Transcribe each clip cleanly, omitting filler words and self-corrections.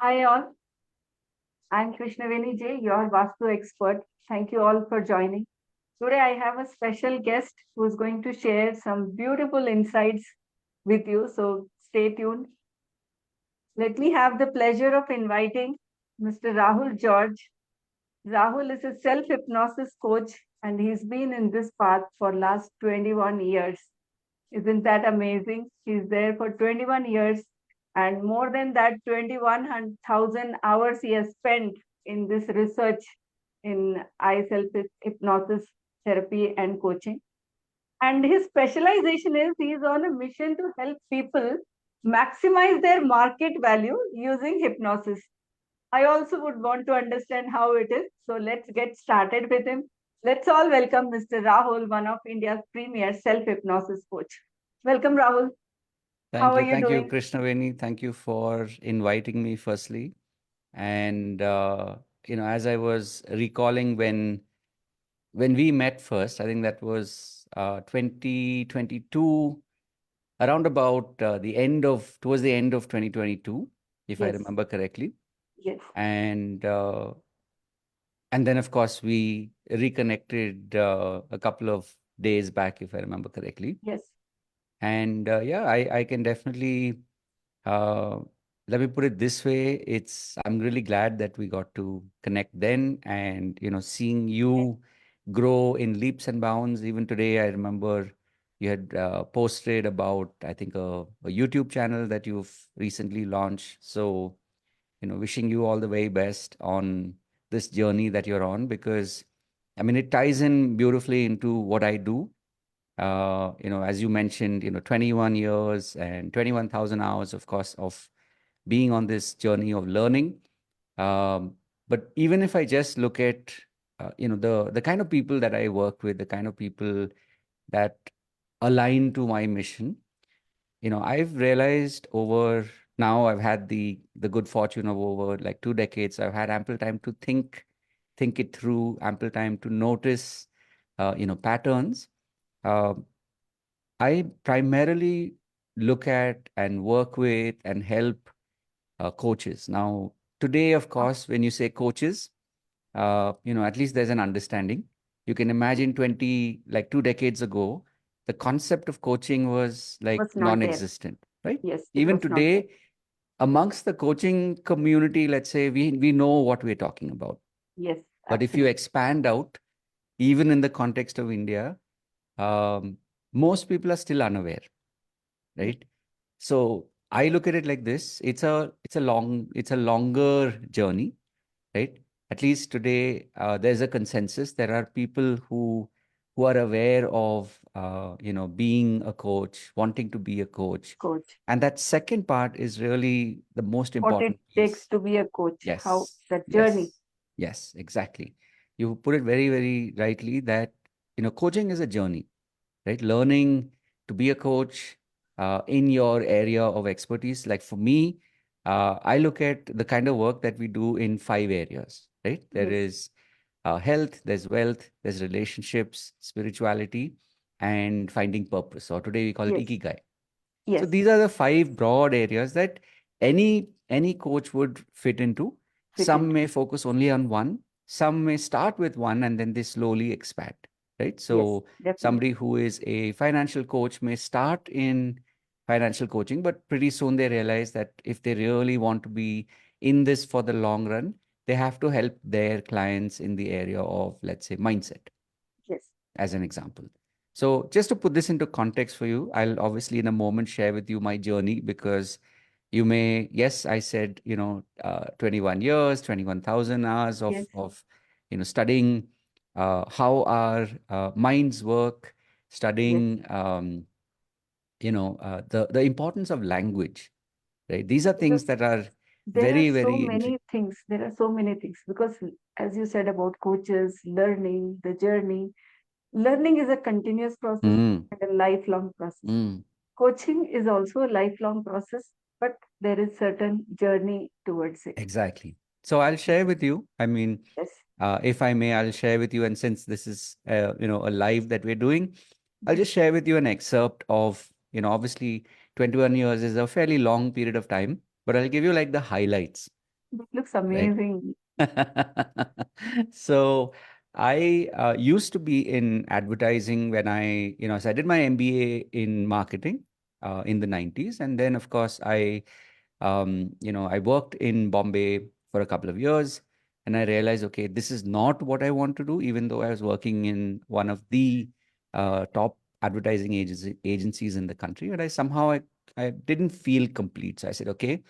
Hi all, I'm Krishnaveni J, your Vastu expert. Thank you all for joining. Today I have a special guest who's going to share some beautiful insights with you. So stay tuned. Let me have the pleasure of inviting Mr. Rahul George. Rahul is a self-hypnosis coach and he's been in this path for last 21 years. Isn't that amazing? He's there for 21 years and more than that 21,000 hours he has spent in this research in eye self hypnosis therapy and coaching. And his specialization is he's on a mission to help people maximize their market value using hypnosis. I also would want to understand how it is. So let's get started with him. Let's all welcome Mr. Rahul, one of India's premier self hypnosis coach. Welcome, Rahul. How Thank are you. you Thank you, doing? Krishnaveni. Thank you for inviting me firstly. And as I was recalling when we met first, I think that was 2022, around about towards the end of 2022, if I Yes, remember correctly. yes, And uh, and then of course we reconnected a couple of days back, if I remember correctly. yes, And yeah, I can definitely Uh, let me put it this way. I'm really glad that we got to connect then and, seeing yes, you grow in leaps and bounds. Even today, I remember you had posted about, I think, a YouTube channel that you've recently launched. So, wishing you all the very best on this journey that you're on because, I mean, it ties in beautifully into what I do. As you mentioned, 21 years and 21,000 hours, of course, of being on this journey of learning. But even if I just look at, the kind of people that I work with, the kind of people that align to my mission, I've realized over now I've had the good fortune of over like 2 decades. I've had ample time to think it through, ample time to notice, patterns. Uh, I primarily look at and work with and help coaches. Now, today, of oh, course, when you say coaches, at least there's an understanding. You can imagine 2 decades ago, the concept of coaching was like was not there. non-existent, right? Yes, it Even was not there. today, amongst the coaching community, let's say we know what we're talking about. Yes, But if you absolutely. expand out, even in the context of India, um, most people are still unaware, Yes, right? So I look at it like this: it's a longer journey, right? At least today, there's a consensus. There are people who are aware of being a coach, wanting to be a coach, coach. and that second part is really the most What it important takes piece. to be a coach, how Yes, that journey. yes, yes, exactly. You put it very, very rightly that coaching is a journey, right? Learning to be a coach in your area of expertise. Like for me, I look at the kind of work that we do in 5 areas, right? There Yes, is health, there's wealth, there's relationships, spirituality, and finding purpose. Or today we call it yes, ikigai. So yes, these are the five broad areas that any coach would fit into. fit Some into. may focus only on one, some may start with one and then they slowly expand, right? Yes, So somebody definitely. who is a financial coach may start in financial coaching, but pretty soon they realize that if they really want to be in this for the long run, they have to help their clients in the area of, let's say, mindset Yes, as an example. So, just to put this into context for you, I'll obviously in a moment share with you my journey because you may, yes, I said, 21 years, 21,000 hours yes, studying how our minds work, yes. studying, the importance of language, right? These are things Because that are there are very, so very many interesting. things. There are so many things because, as you said about coaches, learning, the journey, learning is a continuous process Mm, and a lifelong process. mm. Coaching is also a lifelong process, but there is certain journey towards it. Exactly. So I'll share with you. I mean, Yes, if I may, I'll share with you. And since this is, a live that we're doing, I'll yes, just share with you an excerpt of, obviously 21 years is a fairly long period of time, but I'll give you like the highlights. It looks right? amazing. So I used to be in advertising when so I did my MBA in marketing in the 90s. And then, of course, I worked in Bombay for a couple of years, and I realized, okay, this is not what I want to do, even though I was working in one of the top advertising agencies in the country. But I didn't feel complete. So I said, okay,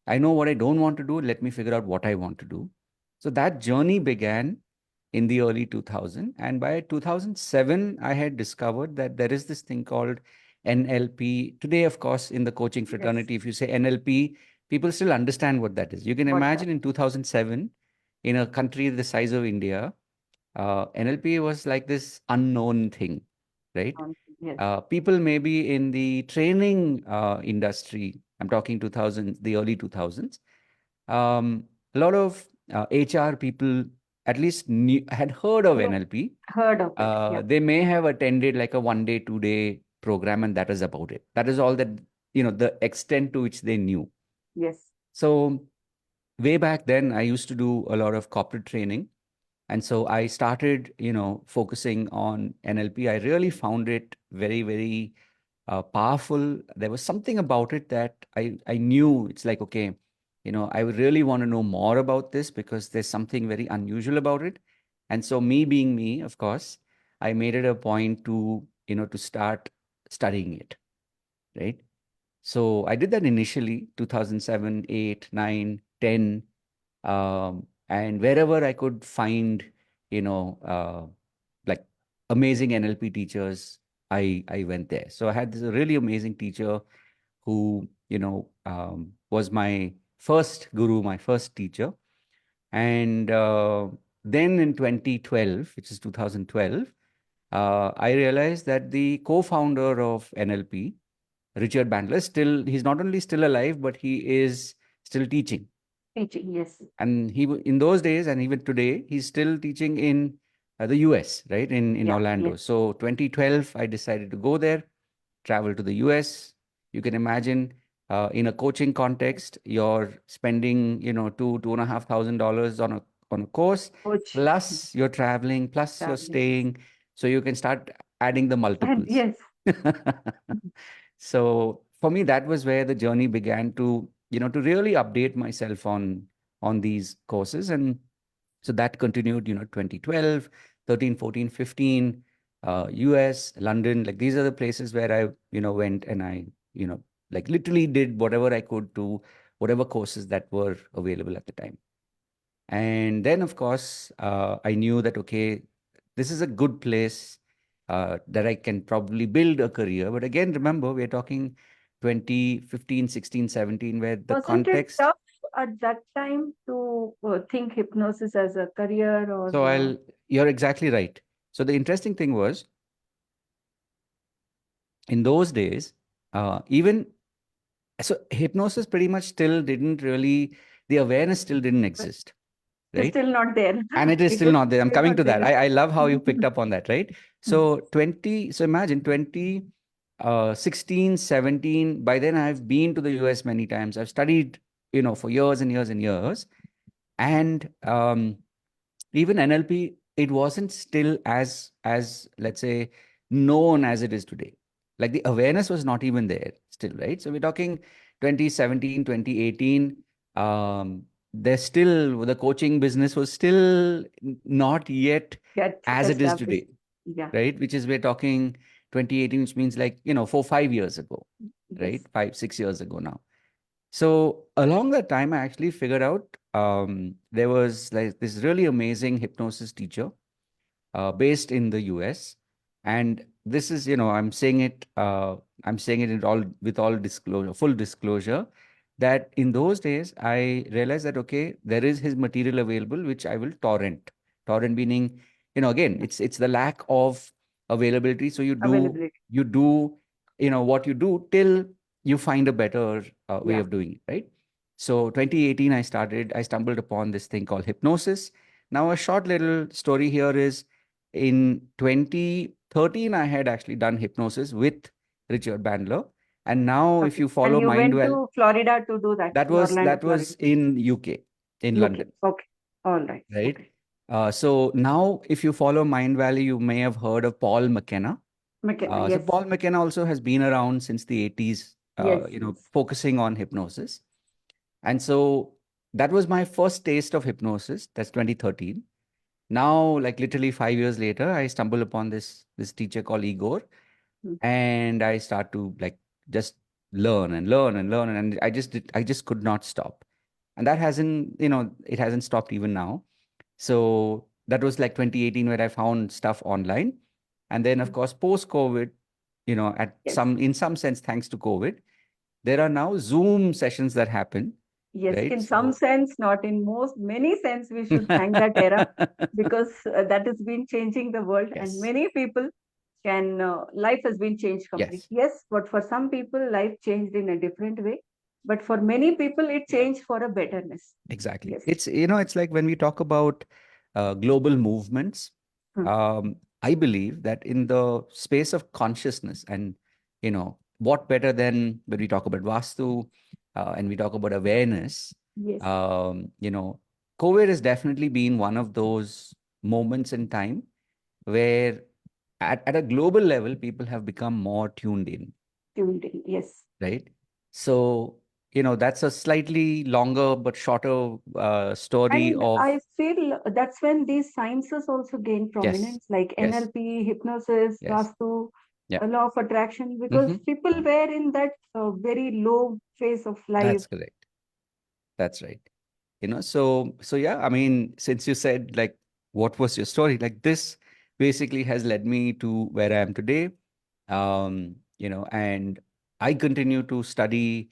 I know what I don't want to do. Let me figure out what I want to do. So that journey began in the early 2000. And by 2007, I had discovered that there is this thing called NLP. Today, of course, in the coaching Yes. fraternity, if you say NLP, people still understand what that is. You can What that? imagine in 2007, in a country the size of India, NLP was like this unknown thing, right? Yes. People maybe in the training industry, I'm talking 2000, the early 2000s, a lot of HR people at least had heard of Yes. NLP. Heard of it. Yeah. They may have attended like a 1 day, 2 day program, and that is about it. That is all that, the extent to which they knew. Yes. So way back then, I used to do a lot of corporate training. And so I started, focusing on NLP. I really found it very, very powerful. There was something about it that I knew it's like, okay, I would really want to know more about this because there's something very unusual about it. And so me being me, of course, I made it a point to start studying it, right? So I did that initially, 2007, 8, 9, 10, and wherever I could find, like amazing NLP teachers, I went there. So I had this really amazing teacher who, was my first guru, my first teacher. And then in 2012, which is 2012, I realized that the co-founder of NLP, Richard Bandler, he's not only still alive, but he is still teaching. Teaching. Yes. And in those days, and even today, he's still teaching in the US, right? In Yeah. Orlando. Yes. So 2012, I decided to go there, travel to the US. You can imagine in a coaching context, you're spending, $2,500 on a course, Coach. plus you're traveling, plus you're Traveling. staying. So you can start adding the And multiples. yes. So for me, that was where the journey began to really update myself on these courses. And so that continued, 2012, 13, 14, 15, US, London, like these are the places where I, went and I, like literally did whatever I could to whatever courses that were available at the time. And then, of course, I knew that, okay, this is a good place that I can probably build a career. But again, remember, we're talking 2015, 16, 17, where the Wasn't it context. tough at that time to think hypnosis as a career So or you're exactly right. So the interesting thing was, in those days, even so, hypnosis pretty much still didn't really, the awareness still didn't exist, it's right? still not there? And it is It still was not there. I'm still coming not to that. there. I love how you picked up on that, right? So imagine 2016, 17. By then I've been to the US many times. I've studied, for years and years and years. And even NLP, it wasn't still as let's say known as it is today. Like the awareness was not even there still, right? So we're talking 2017, 2018. There's still the coaching business was still not yet Get as it is established. today, Yeah. right? Which is we're talking 2018, which means like 4, 5 years ago, Yes. right? 5, 6 years ago now. So along that time, I actually figured out there was like this really amazing hypnosis teacher based in the US. And this is, I'm saying it in all with all disclosure, full disclosure, that in those days I realized that okay, there is his material available, which I will torrent. Torrent meaning, again, Yeah. it's the lack of availability. So Availability. you do, what you do till you find a better way Yeah. of doing it, right? So 2018, I stumbled upon this thing called hypnosis. Now, a short little story here is in 2013, I had actually done hypnosis with Richard Bandler. And now, if Okay. you And follow you went Mindwell, to Florida to do that that in was Orlando, that Florida. was in UK. in UK. London, Okay. All right. right? Okay. So now, if you follow Mind Valley, you may have heard of Paul McKenna. McKenna. So Yes. Paul McKenna also has been around since the 80s, Yes. Yes. focusing on hypnosis. And so that was my first taste of hypnosis. That's 2013. Now, like literally 5 years later, I stumble upon this teacher called Igor, Mm. and I start to like just learn and learn and learn, and I just could not stop. And that hasn't, it hasn't stopped even now. So that was like 2018 where I found stuff online. And then of Mm. course post-COVID, Yes. in some sense, thanks to COVID, there are now Zoom sessions that happen, Yes. right? In some So sense, not in most, many sense, we should thank that era because that has been changing the world, and yes, many people can life has been changed completely. yes, Yes, but for some people, life changed in a different way. But for many people, it yeah, changed for a betterness. exactly. Yes. It's like when we talk about global movements, Hmm. I believe that in the space of consciousness, and what better than when we talk about Vastu, and we talk about awareness, Yes. um, you know, COVID has definitely been one of those moments in time where at a global level, people have become more tuned in, Tuned in. Yes. right? So, that's a slightly longer but shorter story And of, I feel that's when these sciences also gain yes, prominence, like yes, NLP, hypnosis, yes, Vastu, yeah. law of attraction, because Hmm. people were in that very low phase of life. That's correct. That's right. So yeah, I mean, since you said like, what was your story? Like this basically has led me to where I am today. And I continue to study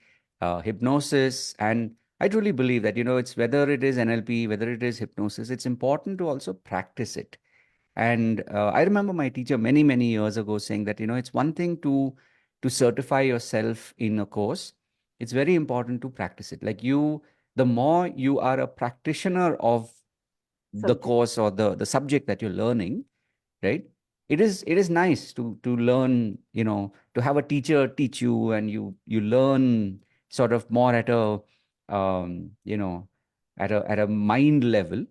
hypnosis, and I truly believe that, it's whether it is NLP, whether it is hypnosis, it's important to also practice it. And I remember my teacher many, many years ago saying that, it's one thing to certify yourself in a course. It's very important to practice it. Like the more you are a practitioner of the Subject. course or the subject that you're learning, right? It is nice to learn, to have a teacher teach you, and you learn sort of more at a um, you know at a mind level.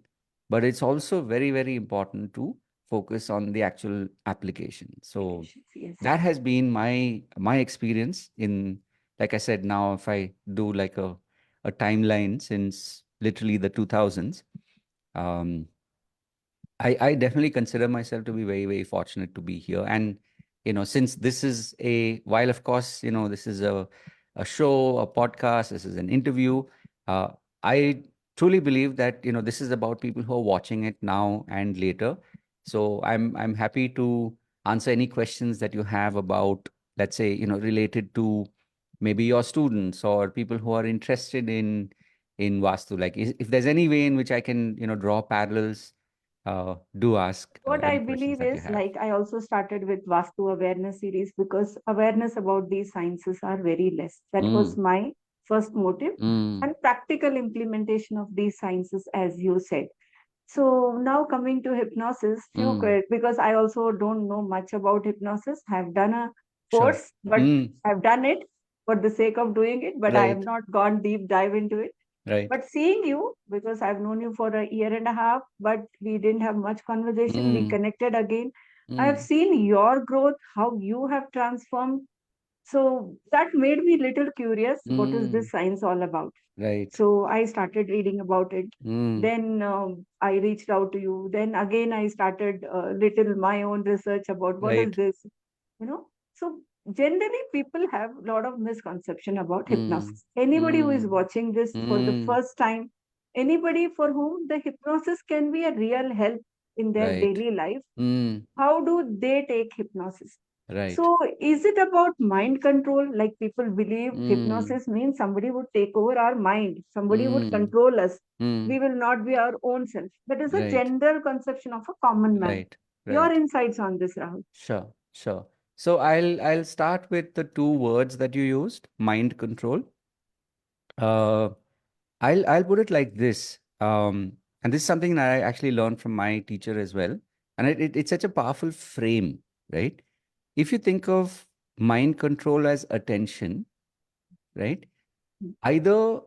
But it's also very, very important to focus on the actual application. So Applications. Yes. that has been my experience in, like I said, now if I do like a timeline since literally the 2000s. um I definitely consider myself to be very, very fortunate to be here. And, since this is while of course, this is a show, a podcast, this is an interview, uh, I truly believe that, this is about people who are watching it now and later. So I'm happy to answer any questions that you have about, let's say, related to maybe your students or people who are interested in Vastu. Like if there's any way in which I can, draw parallels, do ask What I any questions believe that you is, have. like, I also started with Vastu awareness series because awareness about these sciences are very less. That was Mm, my first motive, mm, and practical implementation of these sciences, as you said. So now coming to hypnosis, mm. because I also don't know much about hypnosis. I've done a Sure. course, but Mm, I've done it for the sake of doing it, but I have right, not gone deep dive into it. right. But seeing you, because I've known you for a year and a half, but we didn't have much conversation. We Mm, connected again. I have mm, seen your growth, how you have transformed. So that made me little curious. What is mm, this science all about? right. So I started reading about it. Mm, Then I reached out to you. Then again, I started little my own research about what is right. this, So generally, people have a lot of misconception about Mm, hypnosis. Anybody who is mm, watching this for the mm, first time, anybody for whom the hypnosis can be a real help in their right. daily life, Mm, how do they take hypnosis? right. So, is it about mind control? Like people believe Mm, hypnosis means somebody would take over our mind, somebody would mm, control us. mm, We will not be our own self. That is a right, general conception of a common man. right, Your right. insights on this, Rahul? Sure, sure. So I'll start with the two words that you used, mind control. Uh, I'll put it like this. And this is something that I actually learned from my teacher as well. And it's such a powerful frame, right? If you think of mind control as attention, right? Either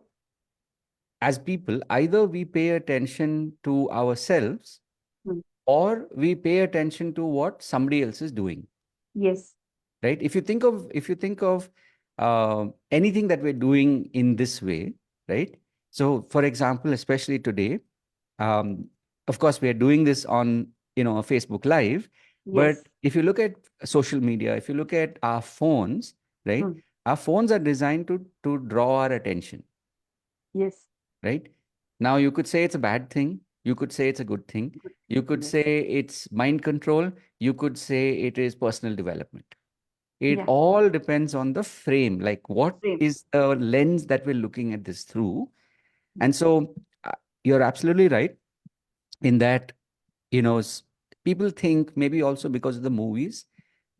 as people, either we pay attention to ourselves Hmm. or we pay attention to what somebody else is doing. Yes. Right? If you think of anything that we're doing in this way, right? So, for example, especially today, um, of course, we are doing this on a Facebook Live. Yes. But if you look at social media, if you look at our phones, right? Hmm. Our phones are designed to draw our attention, Yes. right? Now, you could say it's a bad thing. You could say it's a good thing. Good. You could Yes. say it's mind control. You could say it is personal development. It Yeah. all depends on the frame, like what Same. is the lens that we're looking at this through. Hmm. And so you're absolutely right in that, you know, s- people think maybe also because of the movies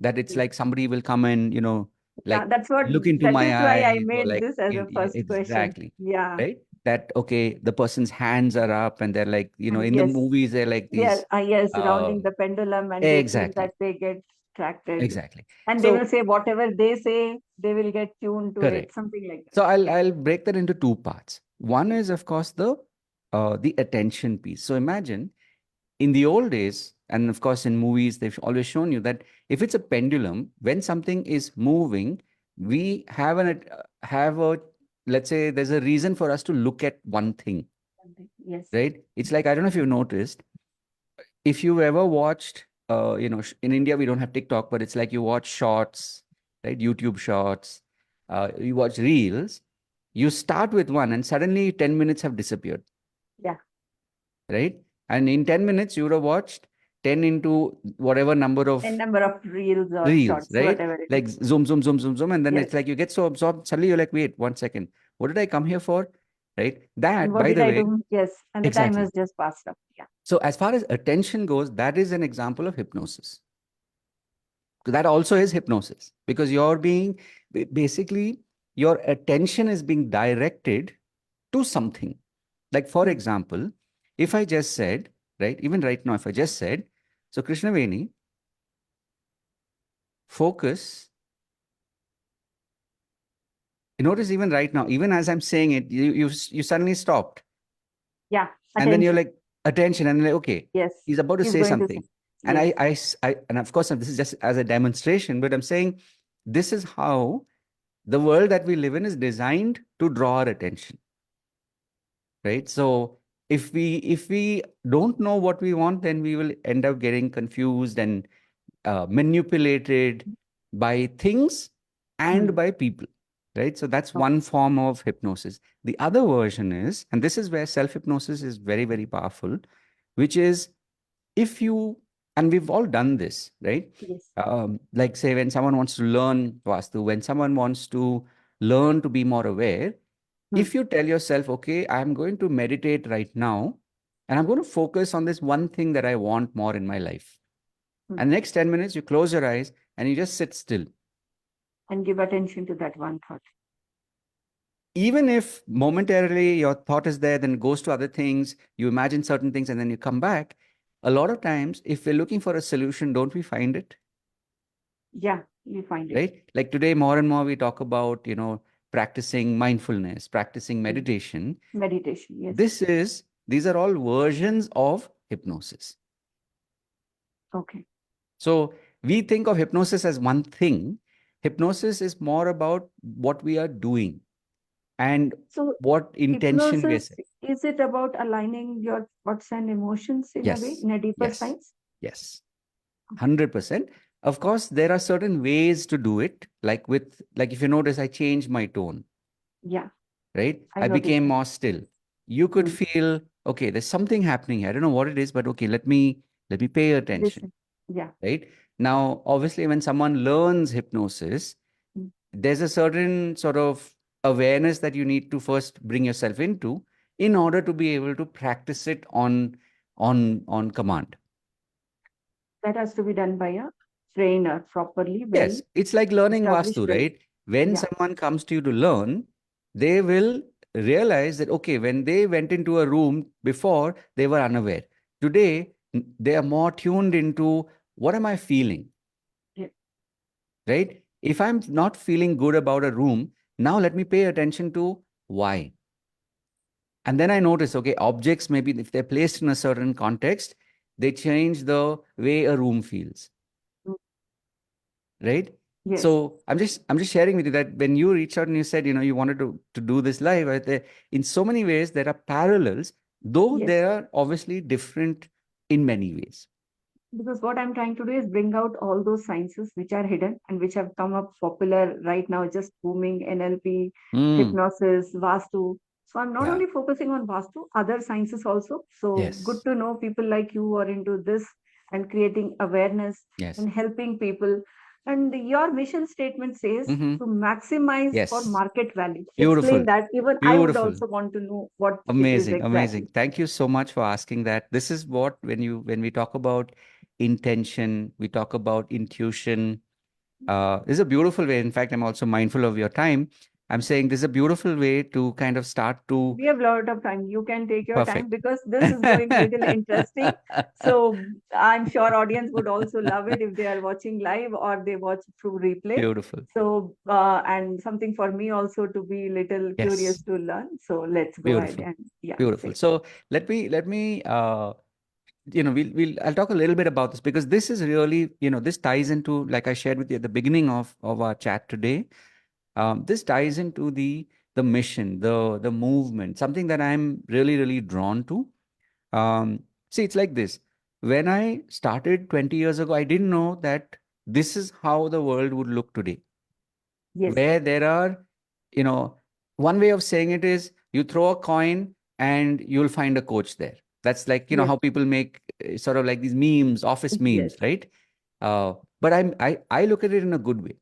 that it's Hmm. like somebody will come and, Yeah, like that's what, look into that my is why I eyes or made like, this as a first question. exactly, Yeah. right? That, okay, the person's hands are up and they're like, And in the yes, movies, they're like yeah, these, yes, uh, rounding the pendulum, and they feel that exactly, they get attracted. exactly. And they will So, say whatever they say, they will get tuned to it, correct. something like that. So I'll Yeah. I'll break that into two parts. One Yeah. is, of course, the attention piece. So imagine in the old days, and of course in movies, they've always shown you that if it's a pendulum, when something is moving, we have a, let's say, there's a reason for us to look at one thing, Yes. right? It's like, I don't know if you've noticed, if you've ever watched, in India we don't have TikTok, but it's like you watch shorts, right? YouTube shorts, you watch reels. You start with one, and suddenly 10 minutes have disappeared, Yeah. right? And in 10 minutes, you would have watched 10 into whatever number A of number of reels or reels, shorts, right? whatever it is. Like zoom, zoom, zoom, zoom, zoom, and then Yes. it's like you get so absorbed. Suddenly, you're like, wait, 1 second, what did I come here for, right? And That, what by did the I way, do? Yes. And the time exactly. has just passed up. Yeah. So as far as attention goes, that is an example of hypnosis. That also is hypnosis because you're being basically your attention is being directed to something. Like, for Hmm. example, if I just said, right, even right now, if I just said, so Krishnaveni, focus, you notice even right now, even as I'm saying it, you suddenly stopped. Yeah. And then you're Attention. like, attention, and like, okay, Yes. he's about to He's say going to say. something. And Yes. and of course, this is just as a demonstration, but I'm saying this is how the world that we live in is designed to draw our attention, right? So if we don't know what we want, then we will end up getting confused and manipulated by things and Hmm. by people, right? So that's Okay. one form of hypnosis. The other version is, and this is where self hypnosis is very, very powerful, which is, if you, and we've all done this, right? Yes. Like, say, when someone wants to learn Vastu, when someone wants to learn to be more aware, Hmm. if you tell yourself, okay, I'm going to meditate right now, and I'm going to focus on this one thing that I want more in my life. Hmm. And next 10 minutes, you close your eyes and you just sit still. And give attention to that one thought. Even if momentarily your thought is there, then it goes to other things, you imagine certain things, and then you come back. A lot of times, if we're looking for a solution, don't we find it? Yeah. You find it. Right? Like today, more and more we talk about, practicing mindfulness, practicing Hmm. meditation. Meditation. Yes. These are all versions of hypnosis. Okay. So we think of hypnosis as one thing. Hypnosis is more about what we are doing and So what intention we are hypnosis, setting. is it about aligning your thoughts and emotions in a way, Yes, in a deeper yes, science? yes, 100%. Of course, there are certain ways to do it. Like if you notice, I changed my tone, Yeah. right? I I noticed became that. more still. You could Hmm. feel, okay, there's something happening here. I don't know what it is, but okay, let me pay attention, Listen. Yeah. right? Now, obviously, when someone learns hypnosis, Hmm. there's a certain sort of awareness that you need to first bring yourself into in order to be able to practice it on command. That has to be done by a trainer, properly, Yes, well it's like learning established Vastu, trainer. right? When Yeah. someone comes to you to learn, they will realize that, okay, when they went into a room before, they were unaware. Today, they are more tuned into what am I feeling, Yeah. right? If I'm not feeling good about a room, now let me pay attention to why. And then I noticed, okay, objects, maybe if they're placed in a certain context, they change the way a room feels, Mm. right? Yes, So I'm just sharing with you that when you reached out and you said, you wanted to do this live, in so many ways there are parallels, though yes. there are obviously different in many ways. Because what I'm trying to do is bring out all those sciences which are hidden and which have come up popular right now, just booming: NLP, Mm, hypnosis, Vastu. So I'm not yeah. only focusing on Vastu, other sciences also. So good Yes. to know people like you are into this and creating awareness Yes. and helping people. And your mission statement says Mm-hmm. to maximize for Yes. market value. Explain Beautiful. that. Even I would Beautiful. also want to know what it is Amazing, exactly. amazing. Thank you so much for asking that. This is what, when we talk about intention, we talk about intuition. This is a beautiful way. In fact, I'm also mindful of your time. I'm saying this is a beautiful way to kind of start to We have a lot of time. You can take your time perfect. because this is going little interesting. So I'm sure audience would also love it if they are watching live or they watch through replay. Beautiful. So and something for me also to be little curious Yes. to learn. So let's go ahead Beautiful. and yeah, Beautiful. say. So let me we'll I'll talk a little bit about this because this is really, this ties into, like I shared with you at the beginning of our chat today. This ties into the mission, the movement, something that I'm really, really drawn to. See, it's like this. When I started 20 years ago, I didn't know that this is how the world would look today, Yes, where there are, you know, one way of saying it is you throw a coin and you'll find a coach there. That's like, yes, how people make sort of like these memes, office yes, memes, right? But I look at it in a good way,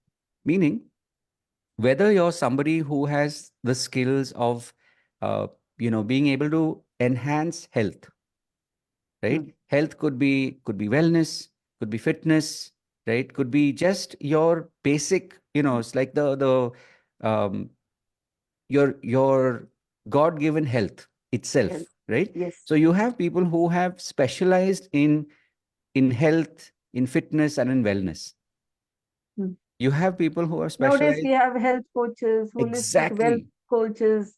meaning whether you're somebody who has the skills of, being able to enhance health, right? mm, Health could be wellness, could be fitness, right? Could be just your basic, it's like the your god-given health health. itself, right? Yes. So you have people who have specialized in health, in fitness, and in wellness. Mm. You have people who are Nowadays we specialized. have health coaches, holistic wealth Exactly. coaches,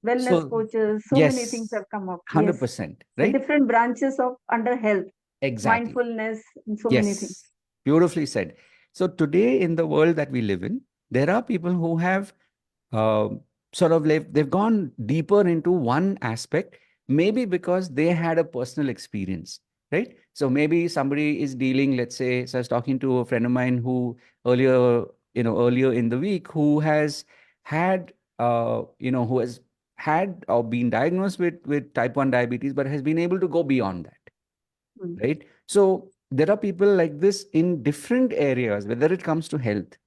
wellness So coaches. So many things yes, have come up. Yes. 100%, So right? different branches of under health, Exactly. mindfulness, and so many things. Yes, beautifully said. So today in the world that we live in, there are people who have uh, sort of they've gone deeper into one aspect, maybe because they had a personal experience, right? So maybe somebody is dealing, let's say, so I was talking to a friend of mine who earlier in the week, who has had, who has had or been diagnosed with type 1 diabetes, but has been able to go beyond that, Mm. right? So there are people like this in different areas, whether it comes to health,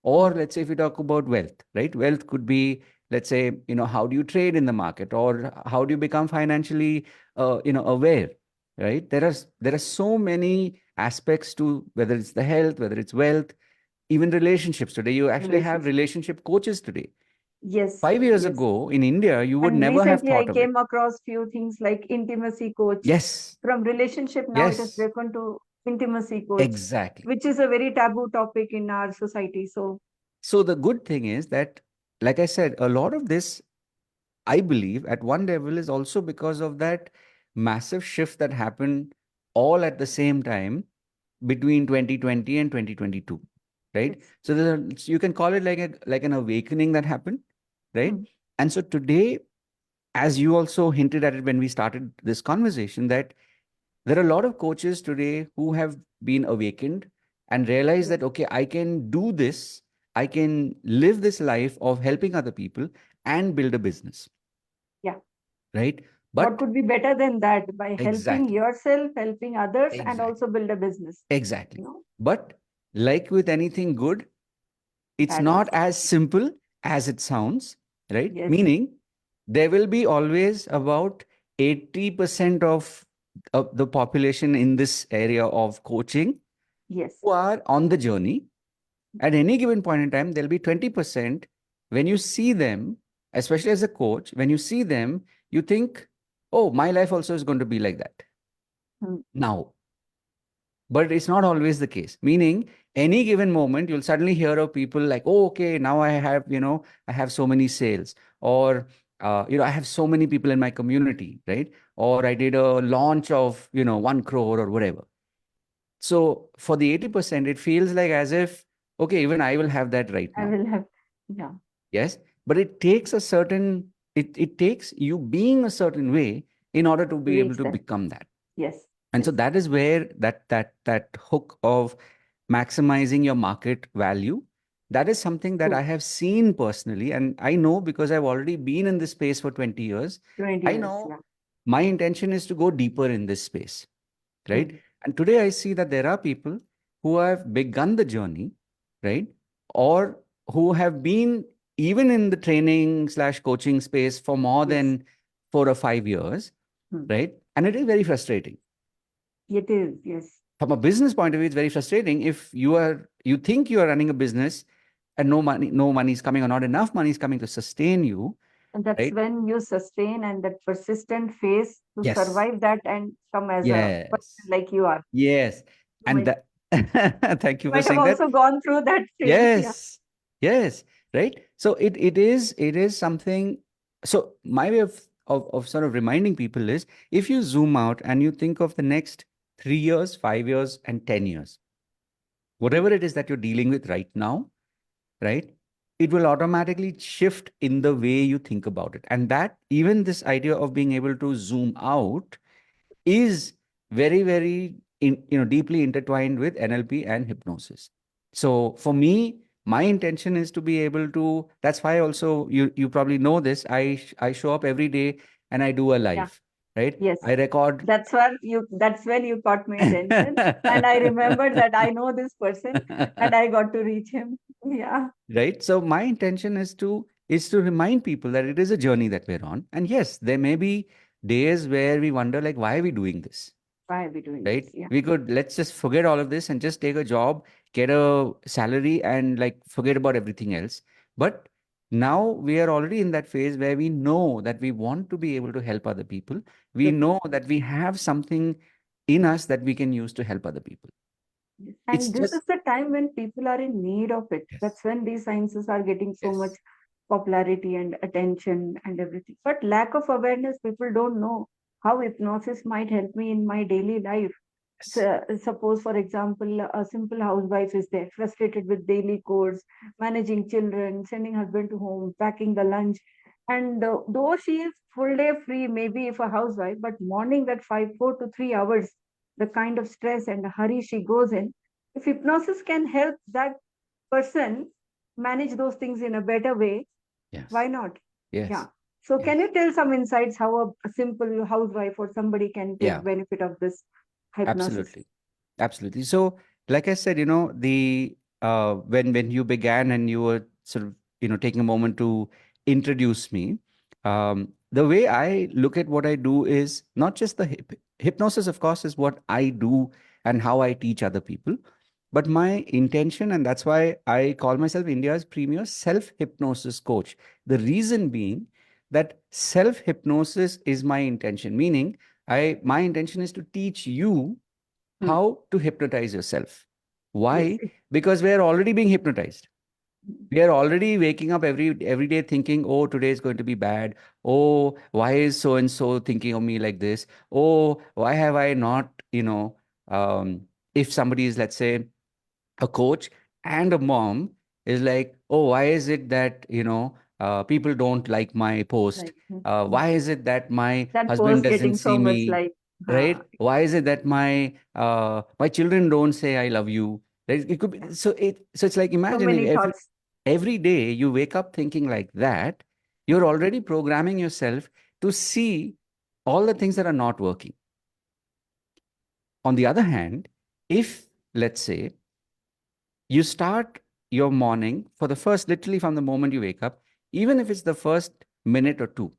or Mm. let's say if you talk about wealth, right? Wealth could be, let's say, how do you trade in the market, or how do you become financially, aware, right? There are so many aspects to whether it's the health, whether it's wealth, even relationships. Today, you actually have Relationship. relationship coaches today. Yes, 5 years yes. ago in India, you would And never have recently I thought of it. came across few things like intimacy coach. Yes, From relationship now it has yes, broken to intimacy coach, exactly. which is a very taboo topic in our society. So So the good thing is that, like I said, a lot of this, I believe, at one level is also because of that massive shift that happened all at the same time between 2020 and 2022, right? yes. So you can call it like an awakening that happened, right? Mm. And so today, as you also hinted at it when we started this conversation, that there are a lot of coaches today who have been awakened and realized Yes. that, okay, I can do this, I can live this life of helping other people and build a business, Yeah. right? What But could be better than that by helping exactly, yourself, helping others, and also exactly, build a business? exactly. You know, But like with anything good, it's that not also. as simple as it sounds, right? Yes. Meaning there will be always about 80% of the population in this area of coaching Yes. who are on the journey. At any given point in time, there'll be 20% when you see them, especially as a coach, when you see them, you think, oh, my life also is going to be like that Mm. now. But it's not always the case. Meaning, any given moment, you'll suddenly hear of people like, oh, okay, now I have so many sales, or I have so many people in my community, right? Or I did a launch of, 1 crore or whatever. So for the 80%, it feels like as if, okay, even I will have that right I now. will have, yeah, Yes. But it takes you being a certain way in order to be able reach to that. become that. Yes, And so yes, that is where that hook of maximizing your market value, that is something that I true. have seen personally. And I know because I've already been in this space for 20 years. 20 I years, know yeah, my intention is to go deeper in this space, right? true. And today I see that there are people who have begun the journey, right? Or who have been even in the training slash coaching space for more Yes, than 4 or 5 years, hmm. right? And it is very frustrating. It is, yes. From a business point of view, it's very frustrating if you think you are running a business and no money is coming or not enough money is coming to sustain you, And that's right? when you sustain and that persistent phase to Yes. survive that and come as a person Yes. like you are. Yes. You And might, that thank you you for might have saying that. also gone through that phase. Yeah. Yes. Yes. Right. So it is something. So my way of sort of reminding people is, if you zoom out and you think of the next 3 years, 5 years, and 10 years, Hmm. whatever it is that you're dealing with right now, right? It will automatically shift in the way you think about it. And that, even this idea of being able to zoom out, is very, very deeply intertwined with NLP and hypnosis. So for me, my intention is to be able to. That's why also you probably know this. I show up every day and I do a Yeah. live, right? Yes. I record. That's when you caught my attention. And I remembered that I know this person and I got to reach him. Yeah. Right. So my intention is to remind people that it is a journey that we're on. And yes, there may be days where we wonder, like, why are we doing this? Why are we doing this? Right? Yeah. We could, let's just forget all of this and just take a job, get a salary, and like forget about everything else. But now we are already in that phase where we know that we want to be able to help other people. We Yes. know that we have something in us that we can use to help other people. Yes. It's And this just, is the time when people are in need of it. yes, That's when these sciences are getting so much yes, popularity and attention and everything. But lack of awareness, people don't know how hypnosis might help me in my daily life. yes, So, suppose, for example, a simple housewife is there, frustrated with daily chores, managing children, sending husband to home, packing the lunch. And though she is full day free, maybe if a housewife, but morning that 4 to 3 hours, the kind of stress and hurry she goes in, if hypnosis can help that person manage those things in a better way, why yes, not? Yeah. yes, So, can yes. you tell some insights how a simple housewife or somebody can take Yeah, benefit of this hypnosis? absolutely. Absolutely. So, like I said, the when you began and you were sort of taking a moment to introduce me, the way I look at what I do is not just the hypnosis, of course, is what I do and how I teach other people, but my intention, and that's why I call myself India's premier self hypnosis coach. The reason being that self hypnosis is my intention, meaning my intention is to teach you Hmm. how to hypnotize yourself. Yes. Why? Because we are already being hypnotized. Hmm. We are already waking up every day thinking, oh, today is going to be bad. Oh, why is so and so thinking of me like this? Oh, why have I not, if somebody is, let's say, a coach and a mom, is like, oh, why is it that, people don't like my post? Like, hmm, hmm. Why is it that my That husband post doesn't getting so see much me? like, Right? Why is it that my children don't say I love you? Right? It could yeah, be, so it's like, so imagine if many thoughts. every day you wake up thinking like that, you're Hmm. already programming yourself to see all the things that are not working. On the other hand, if, let's say, you start your morning, for the first, literally from the moment you wake up, even if it's the first minute or two,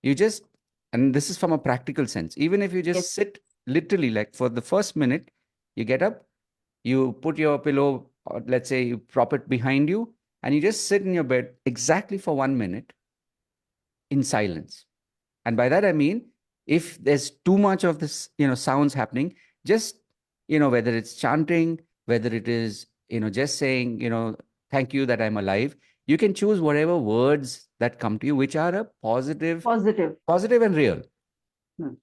you just, and this is from a practical sense, even if you Yes. just sit literally, like for the first minute, you get up, you put your pillow, or let's say you prop it behind you, and you just sit in your bed exactly for 1 minute in silence. And by that I mean, if there's too much of this, sounds happening, just, whether it's chanting, whether it is, just saying, thank you that I'm alive, You can choose whatever words that come to you, which are a positive Positive. and real, Hmm.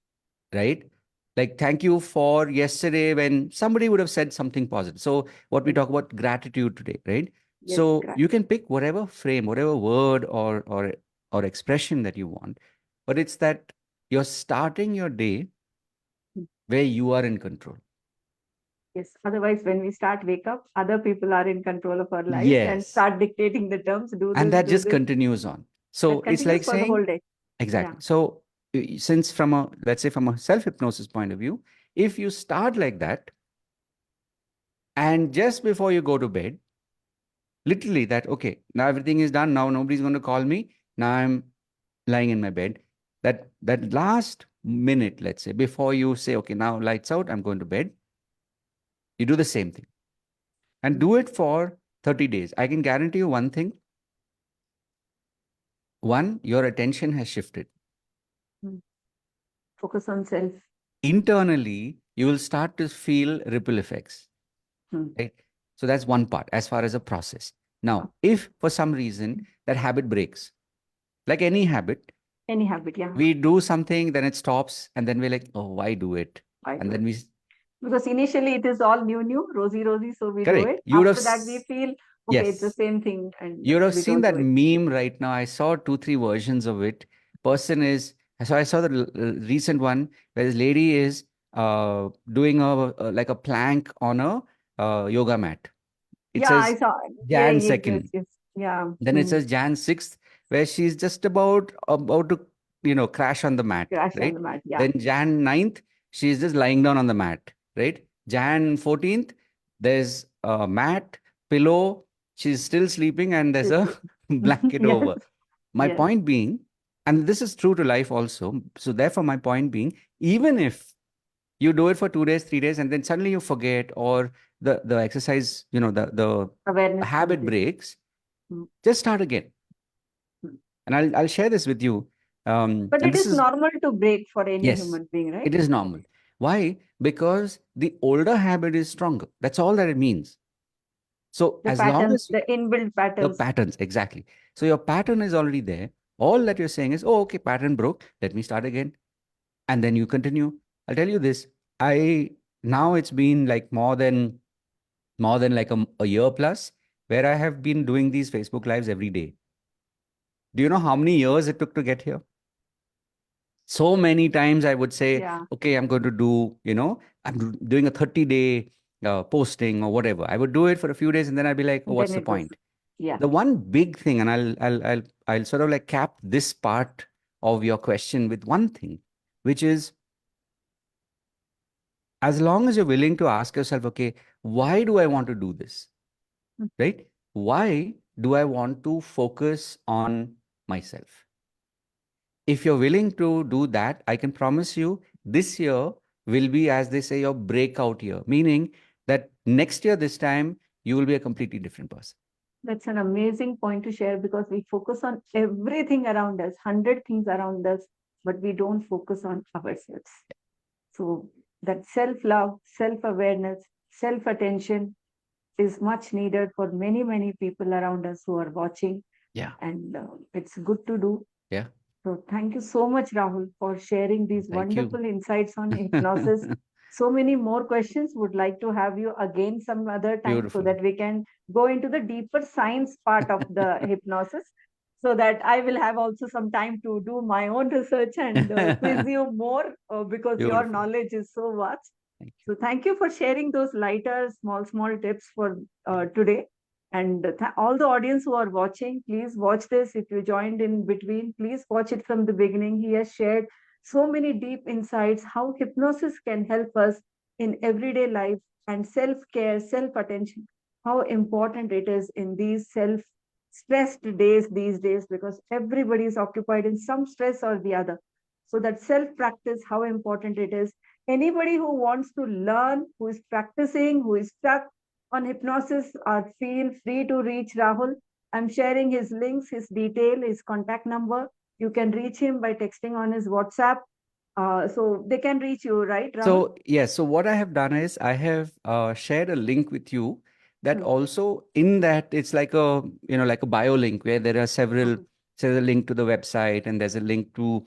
right? Like, thank you for yesterday, when somebody would have said something positive. So what we Yes, talk about gratitude today, right? yes, So correct. you can pick whatever frame, whatever word or expression that you want, but it's that you're starting your day Hmm. where you are in control. Yes. Otherwise, when we start wake up, other people are in control of our lives and Yes. start dictating the terms, And that do just this. continues on. That So it's continues like for the saying, whole day. Yeah. exactly. So since from a, let's say from a self-hypnosis point of view, if you start like that, and just before you go to bed, literally that, okay, now everything is done. Now nobody's going to call me. Now I'm lying in my bed. That last minute, let's say, before you say, okay, now lights out, I'm going to bed, you do the same thing and Hmm. do it for 30 days. I can guarantee you one thing. One, your attention has shifted. Hmm. Focus on self. Internally, you will start to feel ripple effects, Hmm. right? So that's one part as far as a process. Oh, Now, if for some reason that habit breaks, like any habit, any habit. Yeah. we do something, then it stops, and then we're like, oh, why do it? I And do it. then we, Because initially it is all new, rosy, rosy. So we do correct. it. You would have, After that, we feel, okay, it's the yes, same thing and you would have we seen don't do that it. meme right now. I saw two, three versions of it. Person is, so I saw the recent one where this lady is doing like a plank on a yoga mat. It Yeah, I says saw. Yeah, Jan yes, yes, 2nd. yes. Yeah. Then it Hmm. says Jan 6th, where she's just about to, crash on the mat, Crash on right? the mat. Yeah. Then Jan 9th, she's just lying down on the mat, right? Jan 14th, there's a mat, pillow, she's still sleeping, and there's a Seriously. blanket Yes. over. My Yes. point being, and this is true to life also. So therefore, my point being, even if you do it for 2 days, 3 days, and then suddenly you forget, or the exercise, the Awareness comes habit in. breaks, Hmm. just start again. Hmm. And I'll share this with you. But And it this is is, normal to break for any yes, human being, right? it is normal. Why? Because the older habit is stronger. That's all that it means. So The as long patterns, as the inbuilt the patterns. patterns, exactly. So your pattern is already there. All that you're saying is, oh, okay, pattern broke. Let me start again. And then you continue. I'll tell you this. I Now it's been like more than like a year plus, where I have been doing these Facebook lives every day. Do you know how many years it took to get here? So many times I would say, Yeah. okay, I'm going to do, I'm doing a 30-day posting or whatever. I would do it for a few days, and then I'd be like, oh, And what's then the it was, point? yeah. The one big thing, and I'll sort of like cap this part of your question with one thing, which is, as long as you're willing to ask yourself, okay, why do I want to do this? Hmm. Right? Why do I want to focus on myself? If you're willing to do that, I can promise you this year will be, as they say, your breakout year, meaning that next year, this time, you will be a completely different person. That's an amazing point to share because we focus on everything around us, 100 things around us, but we don't focus on ourselves. So that self-love, self-awareness, self-attention is much needed for many, many people around us who are watching. Yeah. And it's good to do. Yeah. So thank you so much, Rahul, for sharing these Thank you. wonderful insights on hypnosis. So many more questions. Would like to have you again some other time so Beautiful. that we can go into the deeper science part of the hypnosis. So that I will have also some time to do my own research and quiz you more because your Beautiful. knowledge is so vast. Thank you. So thank you for sharing those lighter, small tips for today. And all the audience who are watching, please watch this. If you joined in between, please watch it from the beginning. He has shared so many deep insights, how hypnosis can help us in everyday life and self-care, self-attention, how important it is in these self-stressed days these days, because everybody is occupied in some stress or the other. So that self-practice, how important it is. Anybody who wants to learn, who is practicing, who is stuck on hypnosis, feel free to reach Rahul. I'm sharing his links, his detail, his contact number. You can reach him by texting on his WhatsApp. So they can reach you, right, Rahul? So, yes. So, what I have done is I have shared a link with you that Hmm. also in that it's like a, like a bio link where there are several, Mhm. there's a link to the website and there's a link to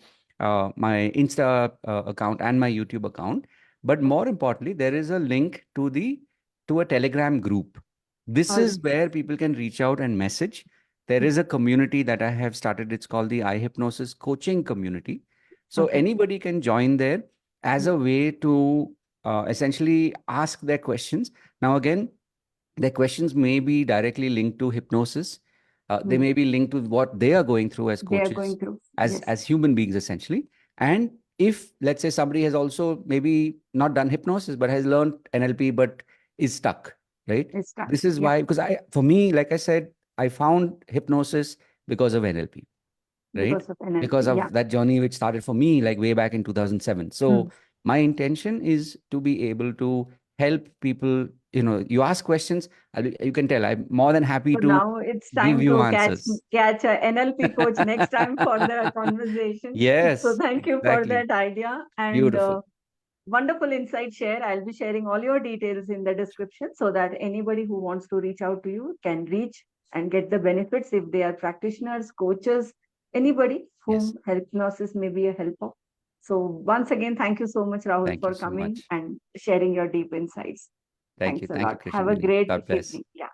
my Insta account and my YouTube account. But more importantly, there is a link to a Telegram group. This All right. is where people can reach out and message. There is a community that I have started. It's called the Hypnosis Coaching Community. So Okay. anybody can join there as Hmm. a way to essentially ask their questions. Now, again, their questions may be directly linked to hypnosis. They Hmm. may be linked to what they are going through as They are coaches, going through. as Yes. human beings, essentially. And if, let's say, somebody has also maybe not done hypnosis but has learned NLP but is stuck, right? It's stuck. This is Yeah. why, because for me, like I said, I found hypnosis because of NLP, right? Because of NLP. Because Yeah. of that journey which started for me like way back in 2007. Hmm. So my intention is to be able to help people. You ask questions, you can tell I'm more than happy So to now it's give time you to answers. catch a NLP coach next time for the conversation. So Yes, thank you for exactly. that idea and Beautiful. wonderful insight share. I'll be sharing all your details in the description so that anybody who wants to reach out to you can reach and get the benefits if they are practitioners, coaches, anybody Yes. whom hypnosis may be a help of. So once again, thank you so much, Rahul, Thank you for so coming much. and sharing your deep insights. Thank you. Thanks a Thank you, lot. Have a Krishnaveni. great God bless. evening. Yeah.